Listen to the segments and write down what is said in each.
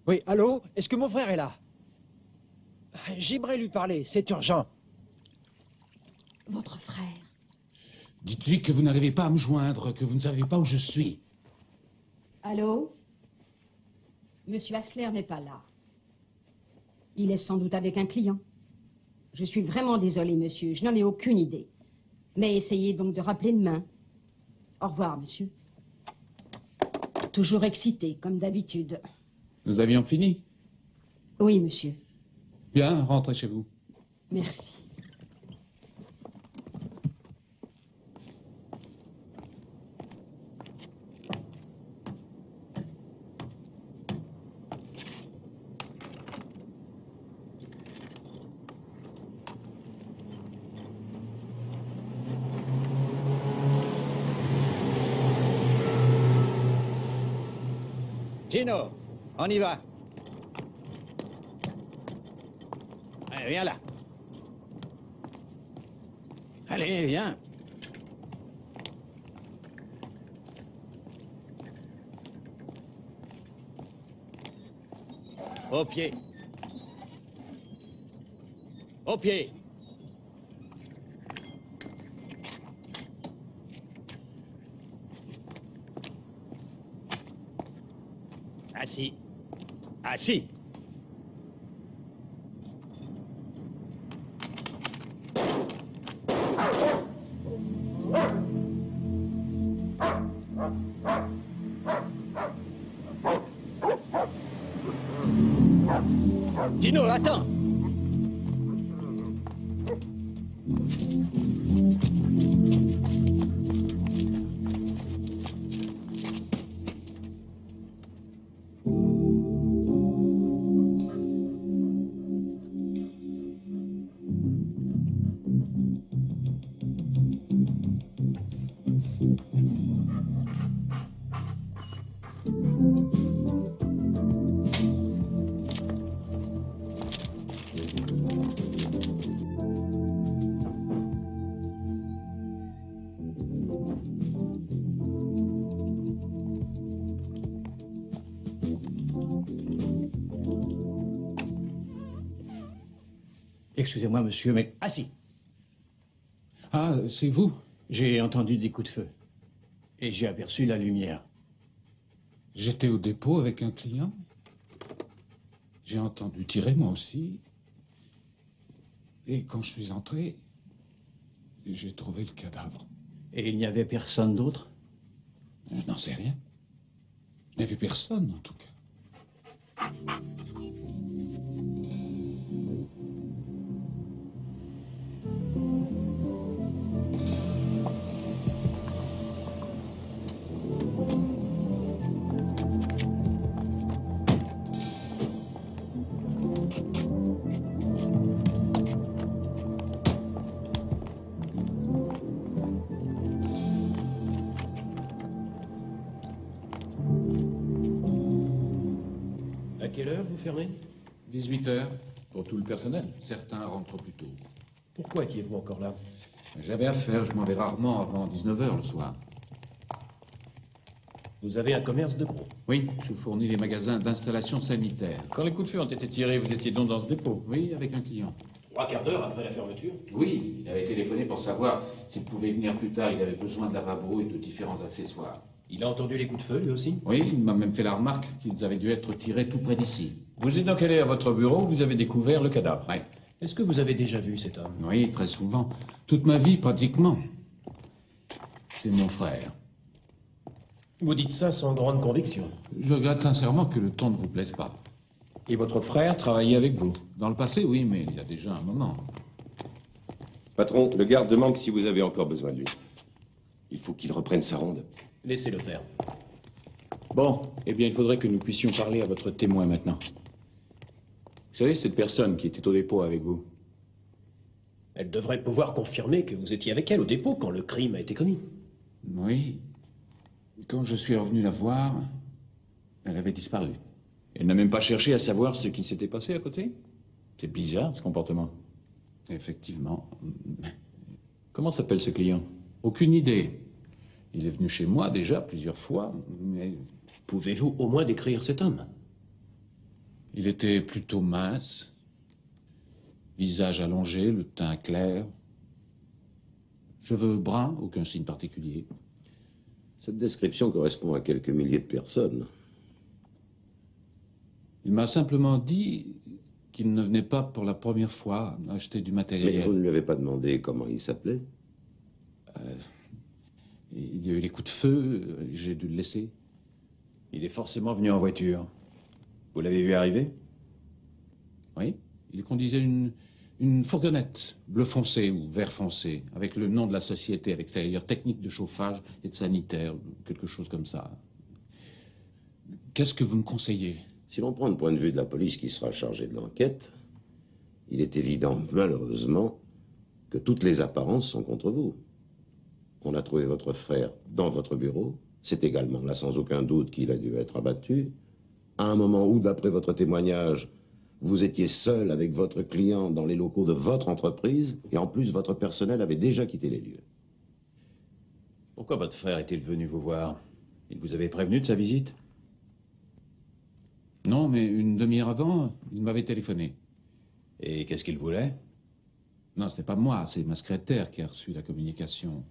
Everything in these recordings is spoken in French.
Oui, allô? Est-ce que mon frère est là? J'aimerais lui parler, c'est urgent. Votre frère? Dites-lui que vous n'arrivez pas à me joindre, que vous ne savez pas où je suis. Allô? Monsieur Hassler n'est pas là. Il est sans doute avec un client. Je suis vraiment désolée, monsieur, je n'en ai aucune idée. Mais essayez donc de rappeler demain. Au revoir, monsieur. Toujours excité, comme d'habitude. Nous avions fini? Oui, monsieur. Bien, rentrez chez vous. Merci. Gino, on y va. Allez, viens là. Allez, viens. Au pied. Au pied. Assis. Assis. Gino, attends. Excusez-moi, monsieur, mais... Assis. Ah, c'est vous? J'ai entendu des coups de feu. Et j'ai aperçu la lumière. J'étais au dépôt avec un client. J'ai entendu tirer, moi aussi. Et quand je suis entré, j'ai trouvé le cadavre. Et il n'y avait personne d'autre? Je n'en sais rien. Il n'y avait personne, en tout cas. À quelle heure vous fermez? 18 heures, pour tout le personnel. Certains rentrent plus tôt. Pourquoi étiez-vous encore là? J'avais affaire, je m'en vais rarement avant 19 heures le soir. Vous avez un commerce de gros. Oui, je fournis les magasins d'installation sanitaire. Quand les coups de feu ont été tirés, vous étiez donc dans ce dépôt? Oui, avec un client. 3/4 d'heure après la fermeture? Oui, il avait téléphoné pour savoir s'il pouvait venir plus tard. Il avait besoin de lavabo et de différents accessoires. Il a entendu les coups de feu, lui aussi? Oui, il m'a même fait la remarque qu'ils avaient dû être tirés tout près d'ici. Vous êtes donc allé à votre bureau, vous avez découvert le cadavre. Oui. Est-ce que vous avez déjà vu cet homme? Oui, très souvent. Toute ma vie, pratiquement. C'est mon frère. Vous dites ça sans grande conviction. Je regrette sincèrement que le ton ne vous plaise pas. Et votre frère travaillait avec vous? Dans le passé, oui, mais il y a déjà un moment. Patron, le garde demande si vous avez encore besoin de lui. Il faut qu'il reprenne sa ronde. Laissez-le faire. Bon, eh bien, il faudrait que nous puissions parler à votre témoin maintenant. Vous savez, cette personne qui était au dépôt avec vous, Elle devrait pouvoir confirmer que vous étiez avec elle au dépôt quand le crime a été commis. Oui. Quand je suis revenu la voir, elle avait disparu. elle n'a même pas cherché à savoir ce qui s'était passé à côté? C'est bizarre, ce comportement. Effectivement. Comment s'appelle ce client? Aucune idée. Il est venu chez moi déjà plusieurs fois, mais Pouvez-vous au moins décrire cet homme? il était plutôt mince, visage allongé, le teint clair, cheveux bruns, aucun signe particulier. Cette description correspond à quelques milliers de personnes. Il m'a simplement dit qu'il ne venait pas pour la première fois acheter du Mais matériel. vous ne lui avez pas demandé comment il s'appelait? Il y a eu les coups de feu, j'ai dû le laisser. Il est forcément venu en voiture. Vous l'avez vu arriver? Oui, il conduisait une fourgonnette bleu foncé ou vert foncé, avec le nom de la société à l'extérieur, technique de chauffage et de sanitaire, quelque chose comme ça. Qu'est-ce que vous me conseillez? Si l'on prend le point de vue de la police qui sera chargée de l'enquête, il est évident, malheureusement, que toutes les apparences sont contre vous. On a trouvé votre frère dans votre bureau. C'est également là, sans aucun doute, qu'il a dû être abattu. À un moment où, d'après votre témoignage, vous étiez seul avec votre client dans les locaux de votre entreprise, et en plus, votre personnel avait déjà quitté les lieux. Pourquoi votre frère est-il venu vous voir? Il vous avait prévenu de sa visite? Non, mais une demi-heure avant, il m'avait téléphoné. Et qu'est-ce qu'il voulait? Non, c'est pas moi, c'est ma secrétaire qui a reçu la communication.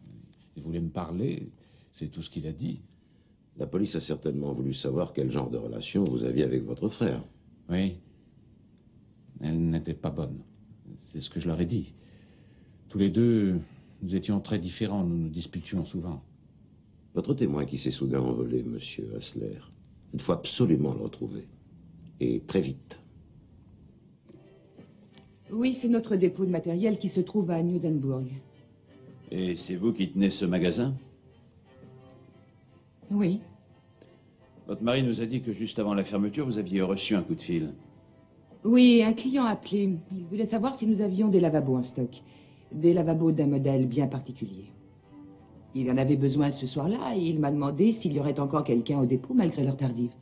Il voulait me parler, c'est tout ce qu'il a dit. La police a certainement voulu savoir quel genre de relation vous aviez avec votre frère. Oui. Elle n'était pas bonne. C'est ce que je leur ai dit. Tous les deux, nous étions très différents, nous nous disputions souvent. Votre témoin qui s'est soudain envolé, monsieur Hassler, il faut absolument le retrouver. Et très vite. Oui, c'est notre dépôt de matériel qui se trouve à Newdenburg. Et c'est vous qui tenez ce magasin? Oui. Votre mari nous a dit que juste avant la fermeture, vous aviez reçu un coup de fil. Oui, un client a appelé. Il voulait savoir si nous avions des lavabos en stock. Des lavabos d'un modèle bien particulier. Il en avait besoin ce soir-là et il m'a demandé s'il y aurait encore quelqu'un au dépôt malgré l'heure tardive.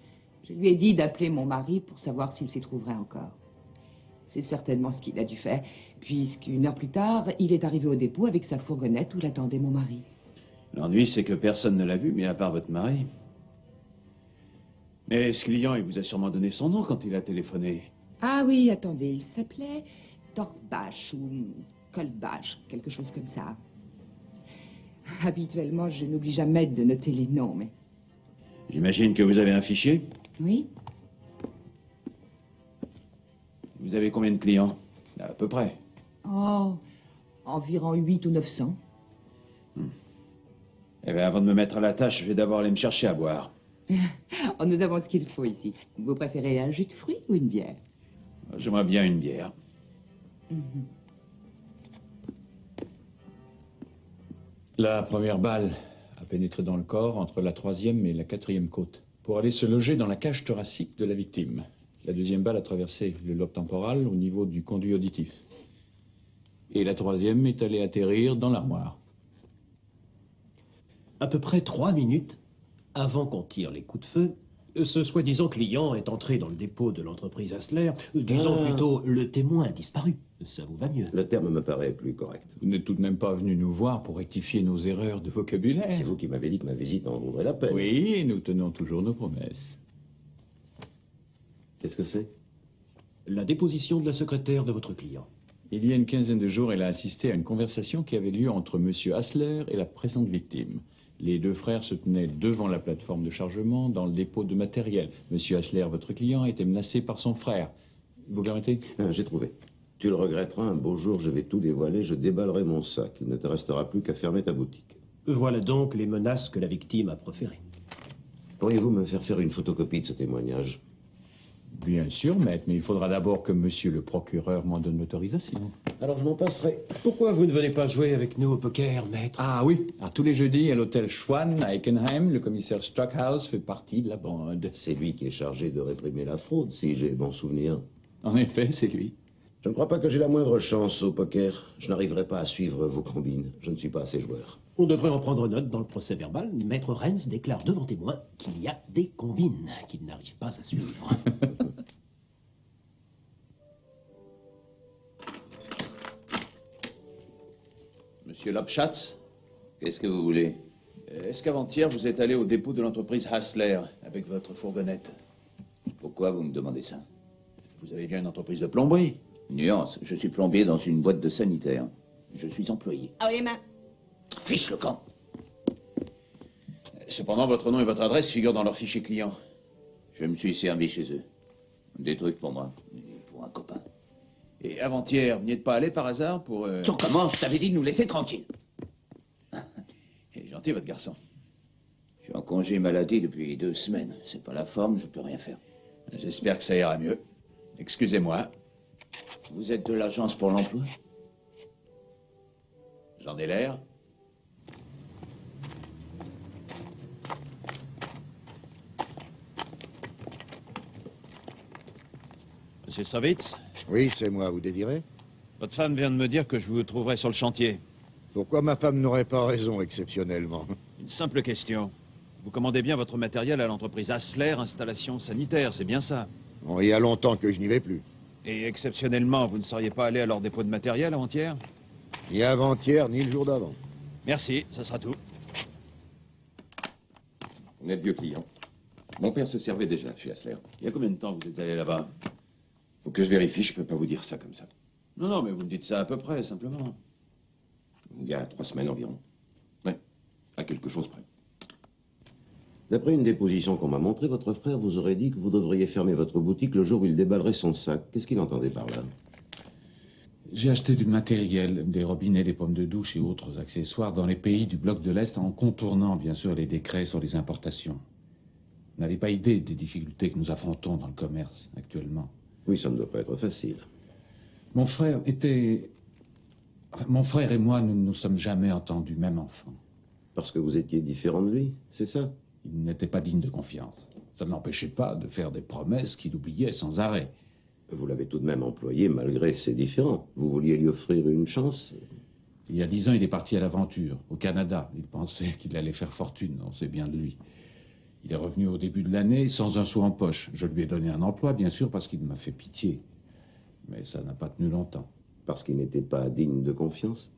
Je lui ai dit d'appeler mon mari pour savoir s'il s'y trouverait encore. C'est certainement ce qu'il a dû faire, puisqu'une heure plus tard, il est arrivé au dépôt avec sa fourgonnette où l'attendait mon mari. L'ennui, c'est que personne ne l'a vu, mais à part votre mari. Mais ce client, il vous a sûrement donné son nom quand il a téléphoné. Ah oui, attendez, il s'appelait Torbach ou Kolbach, quelque chose comme ça. Habituellement, je n'oublie jamais de noter les noms, mais... J'imagine que vous avez un fichier? Oui? Vous avez combien de clients? À peu près. Oh, environ 8 ou 900. Eh bien, avant de me mettre à la tâche, je vais d'abord aller me chercher à boire. Oh, nous avons ce qu'il faut ici. Vous préférez un jus de fruits ou une bière? J'aimerais bien une bière. La première balle a pénétré dans le corps entre la 3e et la 4e côte pour aller se loger dans la cage thoracique de la victime. La deuxième balle a traversé le lobe temporal au niveau du conduit auditif. Et la 3e est allée atterrir dans l'armoire. À peu près 3 minutes avant qu'on tire les coups de feu, ce soi-disant client est entré dans le dépôt de l'entreprise Hassler, disons plutôt le témoin disparu. Ça vous va mieux. Le terme me paraît plus correct. Vous n'êtes tout de même pas venu nous voir pour rectifier nos erreurs de vocabulaire. C'est vous qui m'avez dit que ma visite en vaudrait la peine. Oui, et nous tenons toujours nos promesses. Qu'est-ce que c'est? La déposition de la secrétaire de votre client. Il y a une quinzaine de jours, elle a assisté à une conversation qui avait lieu entre M. Hassler et la présente victime. Les deux frères se tenaient devant la plateforme de chargement dans le dépôt de matériel. Monsieur Hassler, votre client, a été menacé par son frère. Vous permettez? J'ai trouvé. Tu le regretteras, un beau jour, je vais tout dévoiler, je déballerai mon sac. Il ne te restera plus qu'à fermer ta boutique. Voilà donc les menaces que la victime a proférées. Pourriez-vous me faire une photocopie de ce témoignage? Bien sûr, maître, mais il faudra d'abord que monsieur le procureur m'en donne l'autorisation. Alors je m'en passerai. Pourquoi vous ne venez pas jouer avec nous au poker, maître? Ah oui, alors, tous les jeudis à l'hôtel Schwann à Eckenheim, le commissaire Stockhouse fait partie de la bande. C'est lui qui est chargé de réprimer la fraude, si j'ai bon souvenir. En effet, c'est lui. Je ne crois pas que j'ai la moindre chance au poker. Je n'arriverai pas à suivre vos combines. Je ne suis pas assez joueur. On devrait en prendre note dans le procès verbal. Maître Renz déclare devant témoin qu'il y a des combines qu'il n'arrive pas à suivre. Monsieur Lobschatz, Qu'est-ce que vous voulez? est-ce qu'avant-hier vous êtes allé au dépôt de l'entreprise Hassler avec votre fourgonnette? Pourquoi vous me demandez ça? Vous avez bien une entreprise de plomberie? Nuance, je suis plombier dans une boîte de sanitaire. Je suis employé. Ah les mains. Fiche le camp. Cependant, votre nom et votre adresse figurent dans leur fichier client. Je me suis servi chez eux. Des trucs pour moi, et pour un copain. Et avant-hier, vous n'y êtes pas allé par hasard pour... Tu commences, je t'avais dit de nous laisser tranquilles. Il est gentil, votre garçon. Je suis en congé maladie depuis 2 semaines. C'est pas la forme, je peux rien faire. J'espère que ça ira mieux. Excusez-moi. Vous êtes de l'agence pour l'emploi? J'en ai l'air. Monsieur Savitz, Oui, c'est moi, vous désirez? votre femme vient de me dire que je vous trouverai sur le chantier. Pourquoi ma femme n'aurait pas raison, exceptionnellement? Une simple question. Vous commandez bien votre matériel à l'entreprise Hassler Installation Sanitaire, c'est bien ça? Bon, il y a longtemps que je n'y vais plus. Et exceptionnellement, vous ne seriez pas allé à leur dépôt de matériel avant-hier? Ni avant-hier, ni le jour d'avant. Merci, ça sera tout. Vous êtes vieux client. Mon père se servait déjà chez Hassler. Il y a combien de temps vous êtes allé là-bas? Faut que je vérifie, je peux pas vous dire ça comme ça. Non, non, mais vous me dites ça à peu près, simplement. Il y a 3 semaines environ. Ouais, à quelque chose près. D'après une déposition qu'on m'a montrée, votre frère vous aurait dit que vous devriez fermer votre boutique le jour où il déballerait son sac. Qu'est-ce qu'il entendait par là? J'ai acheté du matériel, des robinets, des pommes de douche et autres accessoires dans les pays du bloc de l'Est en contournant bien sûr les décrets sur les importations. Vous n'avez pas idée des difficultés que nous affrontons dans le commerce actuellement. Oui, ça ne doit pas être facile. Mon frère était... Mon frère et moi, nous ne nous sommes jamais entendus, même enfant. Parce que vous étiez différent de lui, c'est ça? Il n'était pas digne de confiance. Ça ne l'empêchait pas de faire des promesses qu'il oubliait sans arrêt. Vous l'avez tout de même employé malgré ses différends. Vous vouliez lui offrir une chance? Il y a 10 ans, il est parti à l'aventure, au Canada. Il pensait qu'il allait faire fortune, on sait bien de lui. Il est revenu au début de l'année sans un sou en poche. Je lui ai donné un emploi, bien sûr, parce qu'il m'a fait pitié. Mais ça n'a pas tenu longtemps. Parce qu'il n'était pas digne de confiance?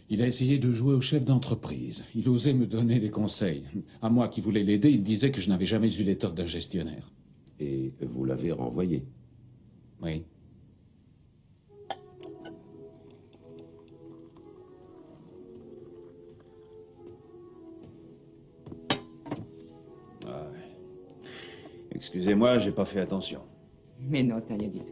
Il a essayé de jouer au chef d'entreprise. Il osait me donner des conseils. À moi qui voulais l'aider, il disait que je n'avais jamais eu l'étoffe d'un gestionnaire. Et vous l'avez renvoyé? Oui. Excusez-moi, j'ai pas fait attention. Mais non, c'est rien du tout.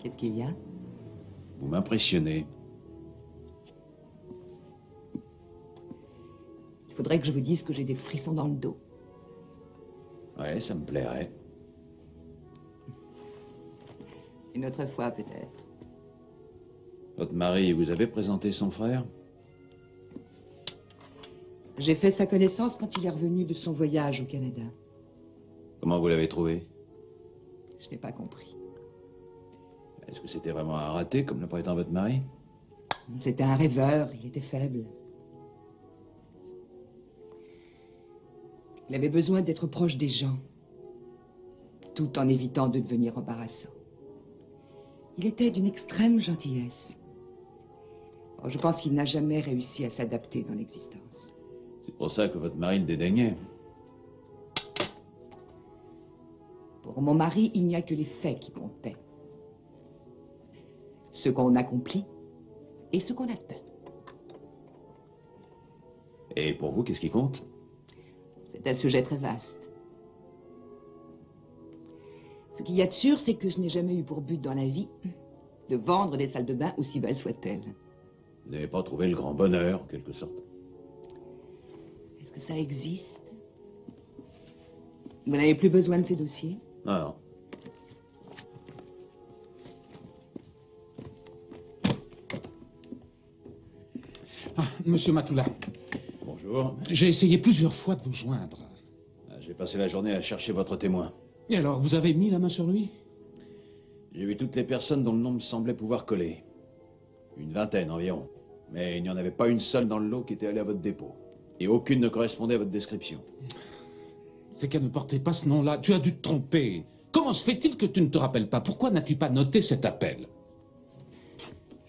Qu'est-ce qu'il y a? Vous m'impressionnez. Il faudrait que je vous dise que j'ai des frissons dans le dos. Ouais, ça me plairait. Une autre fois, peut-être. Votre mari vous avez présenté son frère? J'ai fait sa connaissance quand il est revenu de son voyage au Canada. Comment vous l'avez trouvé? Je n'ai pas compris. Est-ce que c'était vraiment un raté, comme le prétend votre mari? C'était un rêveur, il était faible. Il avait besoin d'être proche des gens, tout en évitant de devenir embarrassant. Il était d'une extrême gentillesse. Oh, je pense qu'il n'a jamais réussi à s'adapter dans l'existence. C'est pour ça que votre mari le dédaignait. Pour mon mari, il n'y a que les faits qui comptaient. Ce qu'on accomplit et ce qu'on atteint. Et pour vous, qu'est-ce qui compte? C'est un sujet très vaste. Ce qu'il y a de sûr, c'est que je n'ai jamais eu pour but dans la vie de vendre des salles de bain, aussi belles soient-elles. Vous n'avez pas trouvé le grand bonheur, en quelque sorte? Est-ce que ça existe? Vous n'avez plus besoin de ces dossiers? Non. Ah, monsieur Matoula. Bonjour. J'ai essayé plusieurs fois de vous joindre. J'ai passé la journée à chercher votre témoin. Et alors, vous avez mis la main sur lui? J'ai vu toutes les personnes dont le nom me semblait pouvoir coller. Une vingtaine environ. Mais il n'y en avait pas une seule dans le lot qui était allée à votre dépôt. Et aucune ne correspondait à votre description. C'est qu'elle ne portait pas ce nom-là. Tu as dû te tromper. Comment se fait-il que tu ne te rappelles pas? Pourquoi n'as-tu pas noté cet appel?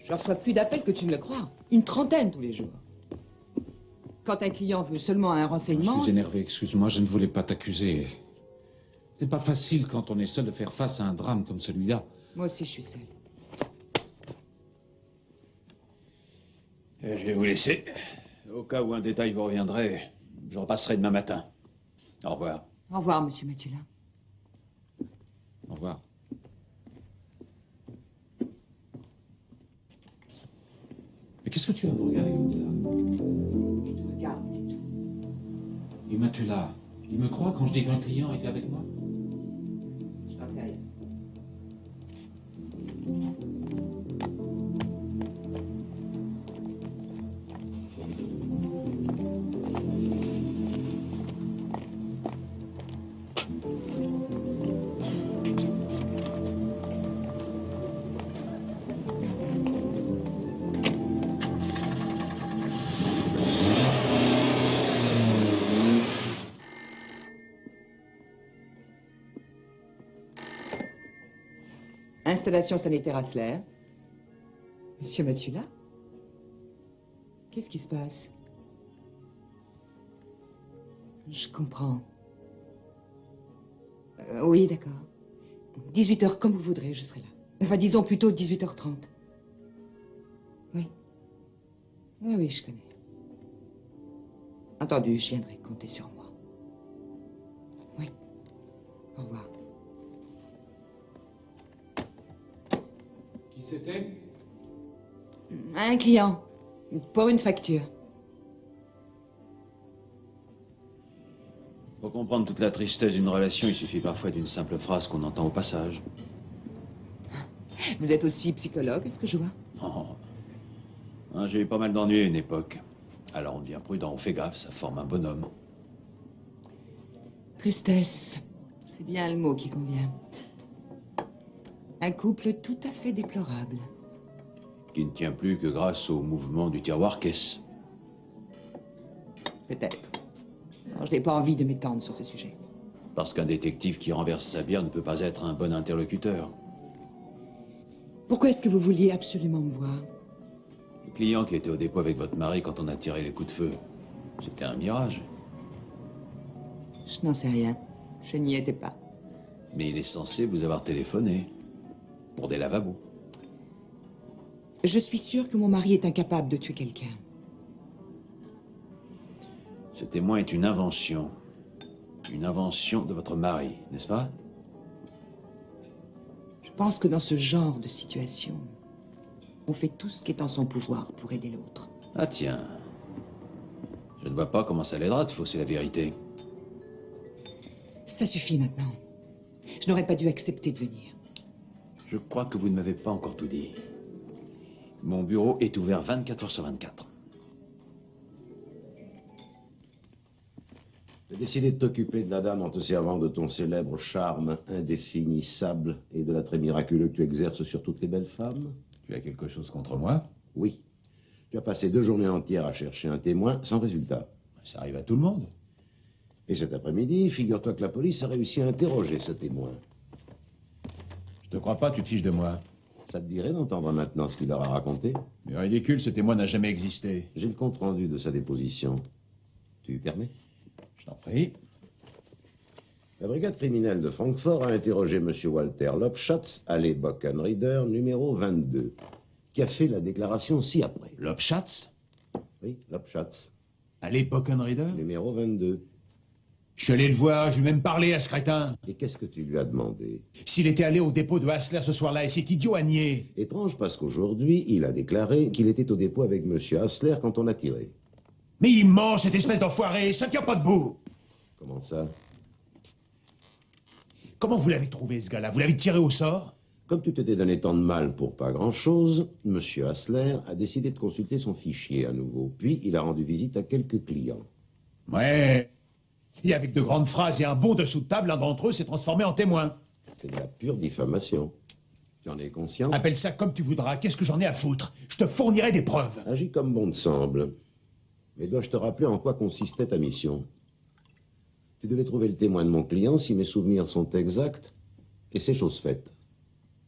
Je reçois plus d'appels que tu ne le crois. Une trentaine tous les jours. Quand un client veut seulement un renseignement... Je suis énervé, excuse-moi, je ne voulais pas t'accuser. C'est pas facile quand on est seul de faire face à un drame comme celui-là. Moi aussi, je suis seule. Je vais vous laisser. Au cas où un détail vous reviendrait, je repasserai demain matin. Au revoir. Au revoir, monsieur Matoula. Au revoir. Mais qu'est-ce que tu as à me regarder comme ça? Je te regarde, c'est tout. Et Matoula, il me croit quand je dis qu'un client était avec moi? Je n'en sais rien. Installation sanitaire Asler. Monsieur Matoula? Qu'est-ce qui se passe? Je comprends. Oui, d'accord. 18h comme vous voudrez, je serai là. Enfin, disons plutôt 18h30. Oui. Oui, oui, je connais. Entendu, je viendrai compter sur moi. Oui. Au revoir. Qui c'était? Un client. Pour une facture. Pour comprendre toute la tristesse d'une relation, il suffit parfois d'une simple phrase qu'on entend au passage. Vous êtes aussi psychologue, est-ce que je vois? Oh. Hein, j'ai eu pas mal d'ennuis à une époque. Alors on devient prudent, on fait gaffe, ça forme un bonhomme. Tristesse. C'est bien le mot qui convient. Un couple tout à fait déplorable. Qui ne tient plus que grâce au mouvement du tiroir-caisse. Peut-être. Non, je n'ai pas envie de m'étendre sur ce sujet. Parce qu'un détective qui renverse sa bière ne peut pas être un bon interlocuteur. Pourquoi est-ce que vous vouliez absolument me voir? Le client qui était au dépôt avec votre mari quand on a tiré les coups de feu, c'était un mirage. Je n'en sais rien. Je n'y étais pas. Mais il est censé vous avoir téléphoné. Pour des lavabos. Je suis sûre que mon mari est incapable de tuer quelqu'un. Ce témoin est une invention. Une invention de votre mari, n'est-ce pas? Je pense que dans ce genre de situation, on fait tout ce qui est en son pouvoir pour aider l'autre. Ah tiens. Je ne vois pas comment ça l'aidera de fausser la vérité. Ça suffit maintenant. Je n'aurais pas dû accepter de venir. Je crois que vous ne m'avez pas encore tout dit. Mon bureau est ouvert 24 heures sur 24. J'ai décidé de t'occuper de la dame en te servant de ton célèbre charme indéfinissable et de l'attrait miraculeux que tu exerces sur toutes les belles femmes. Tu as quelque chose contre moi? Oui. Tu as passé 2 journées entières à chercher un témoin sans résultat. Ça arrive à tout le monde. Et cet après-midi, figure-toi que la police a réussi à interroger ce témoin. Je te crois pas, tu te fiches de moi. Ça te dirait d'entendre maintenant ce qu'il leur a raconté? Mais ridicule, ce témoin n'a jamais existé. J'ai le compte-rendu de sa déposition. Tu permets? Je t'en prie. La brigade criminelle de Francfort a interrogé M. Walter Lobschatz, allée Bockenrieder, numéro 22, qui a fait la déclaration ci-après. Lobschatz? Oui, Lobschatz. Allée Bockenrieder? Numéro 22. Je suis allé le voir, je lui ai même parlé à ce crétin. Et qu'est-ce que tu lui as demandé? S'il était allé au dépôt de Hassler ce soir-là, et c'est idiot à nier. Étrange parce qu'aujourd'hui, il a déclaré qu'il était au dépôt avec M. Hassler quand on a tiré. Mais il ment, cette espèce d'enfoiré, ça tient pas debout. Comment ça? Comment vous l'avez trouvé, ce gars-là? Vous l'avez tiré au sort? Comme tu t'étais donné tant de mal pour pas grand-chose, M. Hassler a décidé de consulter son fichier à nouveau. Puis, il a rendu visite à quelques clients. Ouais. Et avec de grandes phrases et un bond dessous de table, l'un d'entre eux s'est transformé en témoin. C'est de la pure diffamation. Tu en es conscient? Appelle ça comme tu voudras, qu'est-ce que j'en ai à foutre? Je te fournirai des preuves. Agis comme bon te semble. Mais dois-je te rappeler en quoi consistait ta mission? Tu devais trouver le témoin de mon client si mes souvenirs sont exacts, et c'est chose faite.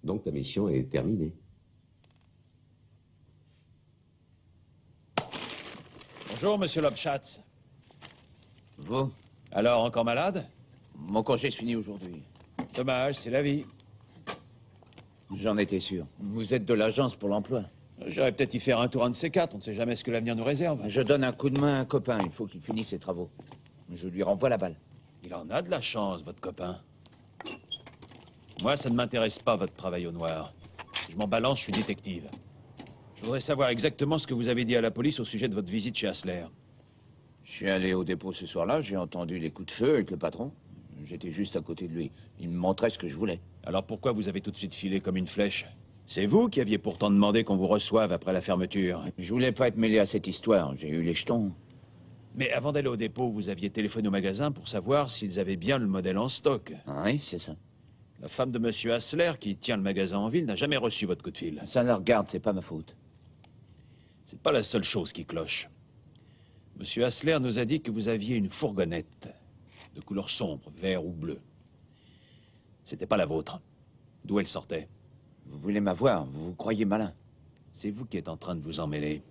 Donc ta mission est terminée. Bonjour, monsieur Lobschatz. Vous? Alors, encore malade? Mon congé se finit aujourd'hui. Dommage, c'est la vie. J'en étais sûr. Vous êtes de l'agence pour l'emploi. J'aurais peut-être y faire un tour un de ces quatre. On ne sait jamais ce que l'avenir nous réserve. Je donne un coup de main à un copain. Il faut qu'il finisse ses travaux. Je lui renvoie la balle. Il en a de la chance, votre copain. Moi, ça ne m'intéresse pas, votre travail au noir. Je m'en balance, je suis détective. Je voudrais savoir exactement ce que vous avez dit à la police au sujet de votre visite chez Hassler. Je suis allé au dépôt ce soir-là, j'ai entendu les coups de feu avec le patron. J'étais juste à côté de lui. Il me montrait ce que je voulais. Alors pourquoi vous avez tout de suite filé comme une flèche? C'est vous qui aviez pourtant demandé qu'on vous reçoive après la fermeture. Je voulais pas être mêlé à cette histoire. J'ai eu les jetons. Mais avant d'aller au dépôt, vous aviez téléphoné au magasin pour savoir s'ils avaient bien le modèle en stock. Ah oui, c'est ça. La femme de monsieur Hassler, qui tient le magasin en ville, n'a jamais reçu votre coup de fil. Ça la regarde, c'est pas ma faute. C'est pas la seule chose qui cloche. Monsieur Hassler nous a dit que vous aviez une fourgonnette de couleur sombre, vert ou bleu. C'était pas la vôtre. D'où elle sortait? Vous voulez m'avoir, vous vous croyez malin. C'est vous qui êtes en train de vous emmêler.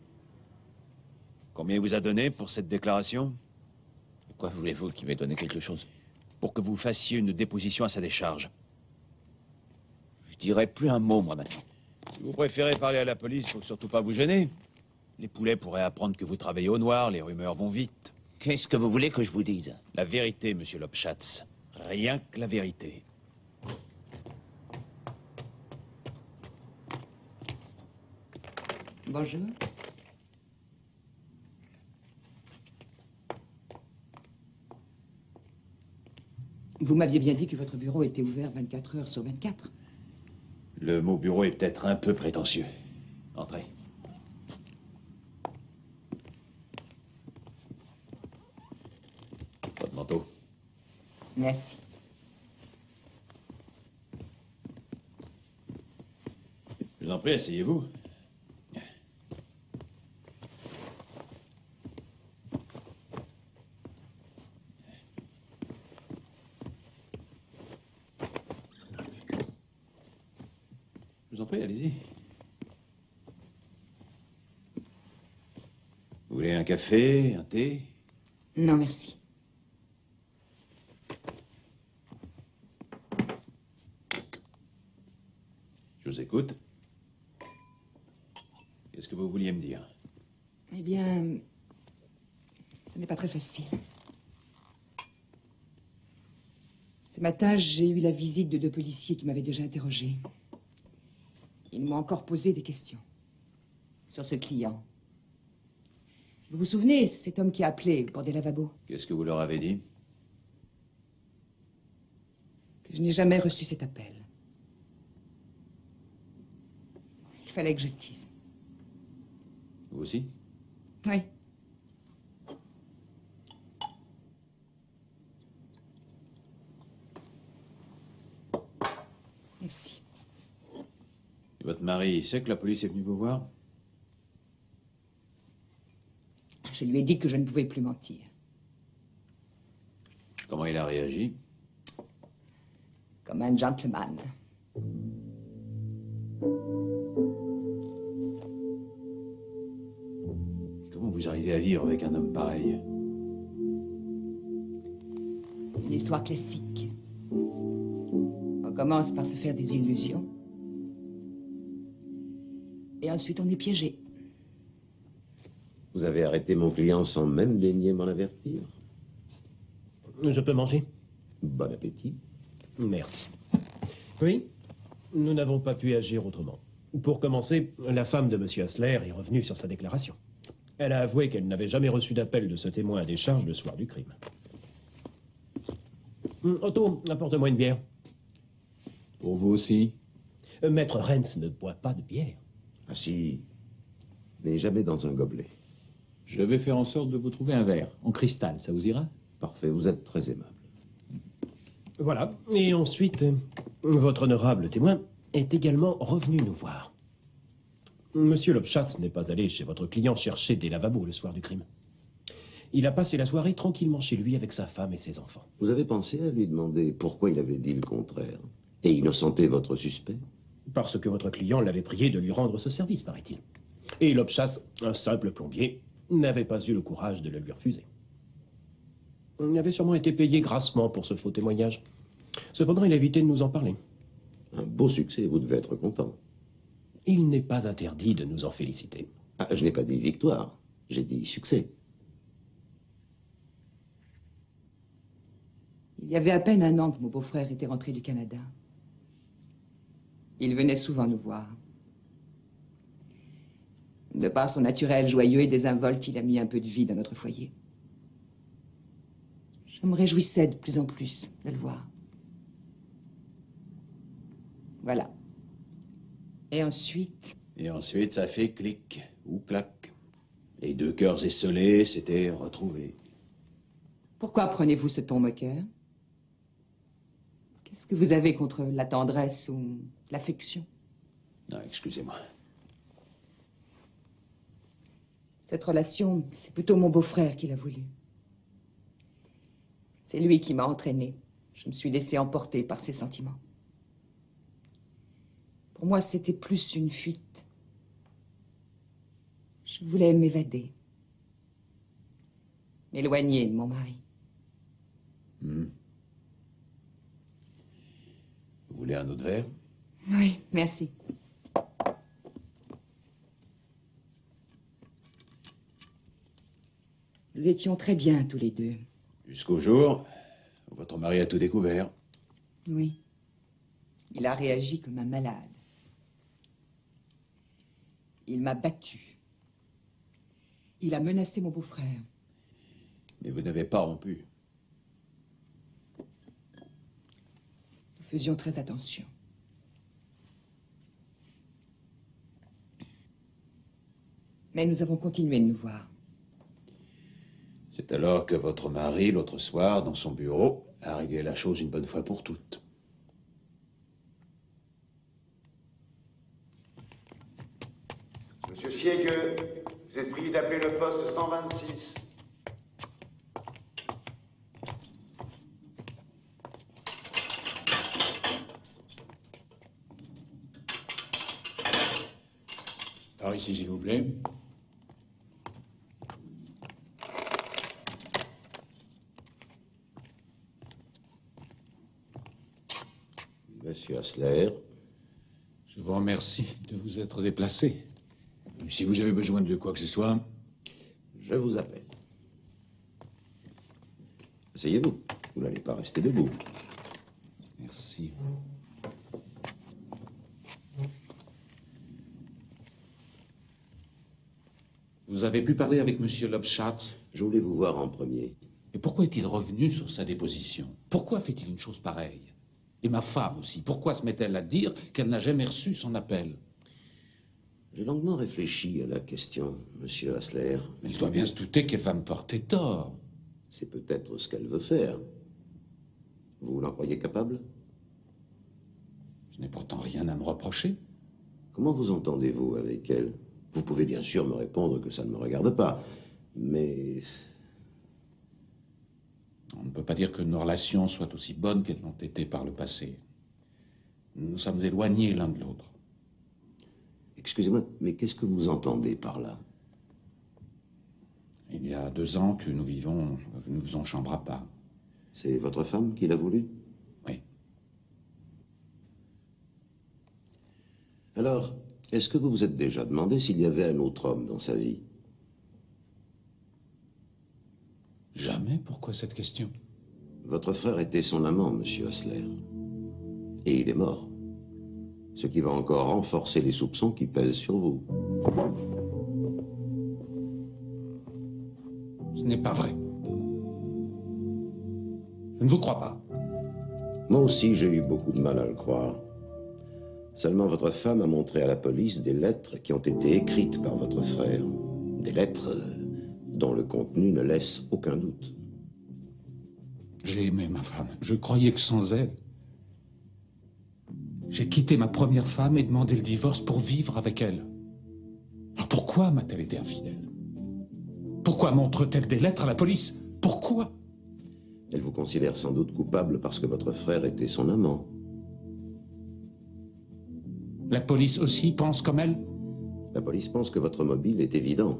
Combien il vous a donné pour cette déclaration? Pourquoi voulez-vous qu'il m'ait donné quelque chose? Pour que vous fassiez une déposition à sa décharge. Je dirai plus un mot, moi, maintenant. Si vous préférez parler à la police, faut surtout pas vous gêner. Les poulets pourraient apprendre que vous travaillez au noir, les rumeurs vont vite. Qu'est-ce que vous voulez que je vous dise? La vérité, monsieur Lobschatz. Rien que la vérité. Bonjour. Vous m'aviez bien dit que votre bureau était ouvert 24 heures sur 24. Le mot bureau est peut-être un peu prétentieux. Entrez. Votre manteau. Merci. Je vous en prie, asseyez-vous. Je vous en prie, allez-y. Vous voulez un café, un thé? Non, merci. Je vous écoute. Qu'est-ce que vous vouliez me dire? Eh bien, ce n'est pas très facile. Ce matin, j'ai eu la visite de 2 policiers qui m'avaient déjà interrogé. Ils m'ont encore posé des questions sur ce client. Vous vous souvenez, cet homme qui a appelé pour des lavabos? Qu'est-ce que vous leur avez dit? Que je n'ai jamais reçu cet appel. Il fallait que je le dise. Vous aussi? Oui. Merci. Et votre mari sait que la police est venue vous voir? Je lui ai dit que je ne pouvais plus mentir. Comment il a réagi? Comme un gentleman. Comment vous arrivez à vivre avec un homme pareil? Une histoire classique. On commence par se faire des illusions. Et ensuite on est piégé. Vous avez arrêté mon client sans même daigner m'en avertir. Je peux manger? Bon appétit. Merci. Oui, nous n'avons pas pu agir autrement. Pour commencer, la femme de M. Hassler est revenue sur sa déclaration. Elle a avoué qu'elle n'avait jamais reçu d'appel de ce témoin à des charges le soir du crime. Otto, apporte-moi une bière. Pour vous aussi? Maître Renz ne boit pas de bière. Ah si, mais jamais dans un gobelet. Je vais faire en sorte de vous trouver un verre, en cristal, ça vous ira? Parfait, vous êtes très aimable. Voilà. Et ensuite, votre honorable témoin est également revenu nous voir. Monsieur Lobschatz n'est pas allé chez votre client chercher des lavabos le soir du crime. Il a passé la soirée tranquillement chez lui avec sa femme et ses enfants. Vous avez pensé à lui demander pourquoi il avait dit le contraire et innocenter votre suspect? Parce que votre client l'avait prié de lui rendre ce service, paraît-il. Et Lobschatz, un simple plombier, n'avait pas eu le courage de le lui refuser. Il avait sûrement été payé grassement pour ce faux témoignage. Cependant, il a évité de nous en parler. Un beau succès, vous devez être content. Il n'est pas interdit de nous en féliciter. Ah, je n'ai pas dit victoire, j'ai dit succès. Il y avait à peine un an que mon beau-frère était rentré du Canada. Il venait souvent nous voir. De par son naturel joyeux et désinvolte, il a mis un peu de vie dans notre foyer. Je me réjouissais de plus en plus de le voir. Voilà. Et ensuite... Et ensuite, ça fait clic ou clac. Les deux cœurs esselés s'étaient retrouvés. Pourquoi prenez-vous ce ton moqueur? Qu'est-ce que vous avez contre la tendresse ou l'affection? Non, excusez-moi. Cette relation, c'est plutôt mon beau-frère qui l'a voulu. C'est lui qui m'a entraînée. Je me suis laissé emporter par ses sentiments. Pour moi, c'était plus une fuite. Je voulais m'évader. M'éloigner de mon mari. Vous voulez un autre verre? Oui, merci. Nous étions très bien tous les deux. Jusqu'au jour où votre mari a tout découvert. Oui. Il a réagi comme un malade. Il m'a battu. Il a menacé mon beau-frère. Mais vous n'avez pas rompu. Nous faisions très attention. Mais nous avons continué de nous voir. C'est alors que votre mari, l'autre soir, dans son bureau, a réglé la chose une bonne fois pour toutes. Monsieur Siègue, vous êtes prié d'appeler le poste 126. Par ici, s'il vous plaît. Monsieur Hassler. Je vous remercie de vous être déplacé. Si vous avez besoin de quoi que ce soit... Je vous appelle. Asseyez-vous. Vous n'allez pas rester debout. Merci. Vous avez pu parler avec Monsieur Lobschatz? Je voulais vous voir en premier. Et pourquoi est-il revenu sur sa déposition? Pourquoi fait-il une chose pareille? Et ma femme aussi, pourquoi se met-elle à dire qu'elle n'a jamais reçu son appel? J'ai longuement réfléchi à la question, Monsieur Hassler. Elle doit bien se douter qu'elle va me porter tort. C'est peut-être ce qu'elle veut faire. Vous l'en croyez capable? Je n'ai pourtant rien à me reprocher. Comment vous entendez-vous avec elle? Vous pouvez bien sûr me répondre que ça ne me regarde pas, mais... On ne peut pas dire que nos relations soient aussi bonnes qu'elles l'ont été par le passé. Nous sommes éloignés l'un de l'autre. Excusez-moi, mais qu'est-ce que vous entendez par là? Il y a 2 ans que nous faisons chambre à part. C'est votre femme qui l'a voulu? Oui. Alors, est-ce que vous vous êtes déjà demandé s'il y avait un autre homme dans sa vie? Jamais? Pourquoi cette question? Votre frère était son amant, monsieur Hassler. Et il est mort. Ce qui va encore renforcer les soupçons qui pèsent sur vous. Ce n'est pas vrai. Je ne vous crois pas. Moi aussi, j'ai eu beaucoup de mal à le croire. Seulement, votre femme a montré à la police des lettres qui ont été écrites par votre frère. Des lettres dont le contenu ne laisse aucun doute. J'ai aimé ma femme. Je croyais que sans elle... J'ai quitté ma première femme et demandé le divorce pour vivre avec elle. Alors pourquoi m'a-t-elle été infidèle? Pourquoi montre-t-elle des lettres à la police? Pourquoi? Elle vous considère sans doute coupable parce que votre frère était son amant. La police aussi pense comme elle? La police pense que votre mobile est évident.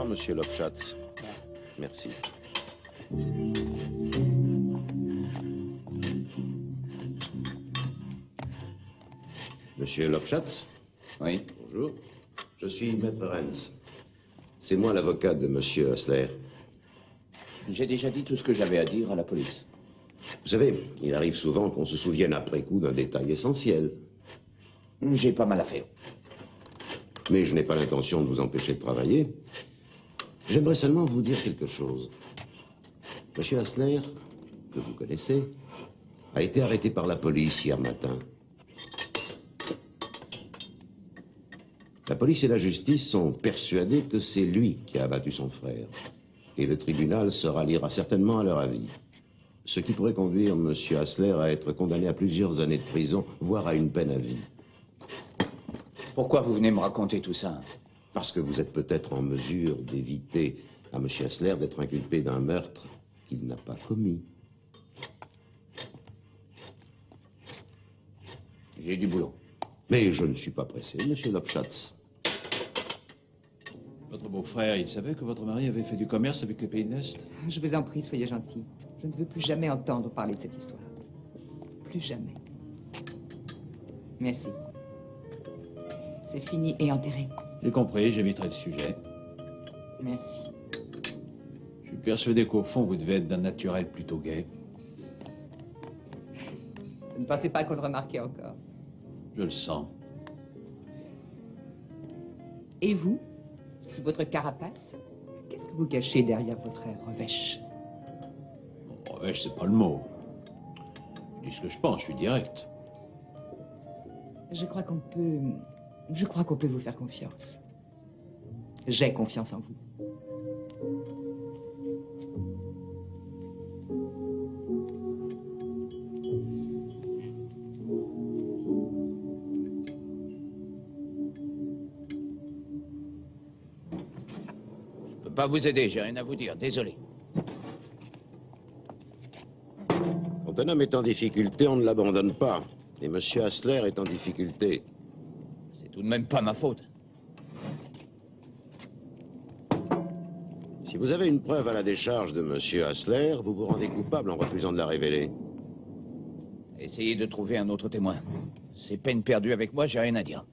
Monsieur Lobschatz. Merci. Monsieur Lobschatz? Oui. Bonjour. Je suis Maître Renz. C'est moi l'avocat de Monsieur Hassler. J'ai déjà dit tout ce que j'avais à dire à la police. Vous savez, il arrive souvent qu'on se souvienne après coup d'un détail essentiel. J'ai pas mal à faire. Mais je n'ai pas l'intention de vous empêcher de travailler. J'aimerais seulement vous dire quelque chose. Monsieur Hassler, que vous connaissez, a été arrêté par la police hier matin. La police et la justice sont persuadés que c'est lui qui a abattu son frère. Et le tribunal se ralliera certainement à leur avis. Ce qui pourrait conduire monsieur Hassler à être condamné à plusieurs années de prison, voire à une peine à vie. Pourquoi vous venez me raconter tout ça? Parce que vous êtes peut-être en mesure d'éviter à monsieur Hassler d'être inculpé d'un meurtre qu'il n'a pas commis. J'ai du boulot. Mais je ne suis pas pressé, monsieur Lobschatz. Votre beau-frère, il savait que votre mari avait fait du commerce avec les pays de l'Est? Je vous en prie, soyez gentil. Je ne veux plus jamais entendre parler de cette histoire. Plus jamais. Merci. C'est fini et enterré. J'ai compris, j'éviterai le sujet. Merci. Je suis persuadé qu'au fond, vous devez être d'un naturel plutôt gai. Vous ne pensez pas qu'on le remarquait encore? Je le sens. Et vous, sous votre carapace, qu'est-ce que vous cachez derrière votre revêche? Revêche, c'est pas le mot. Je dis ce que je pense, je suis direct. Je crois qu'on peut vous faire confiance. J'ai confiance en vous. Je peux pas vous aider, j'ai rien à vous dire, désolé. Quand un homme est en difficulté, on ne l'abandonne pas. Et monsieur Hassler est en difficulté. C'est tout de même pas ma faute. Si vous avez une preuve à la décharge de monsieur Hassler, vous vous rendez coupable en refusant de la révéler. Essayez de trouver un autre témoin. C'est peine perdue avec moi, j'ai rien à dire.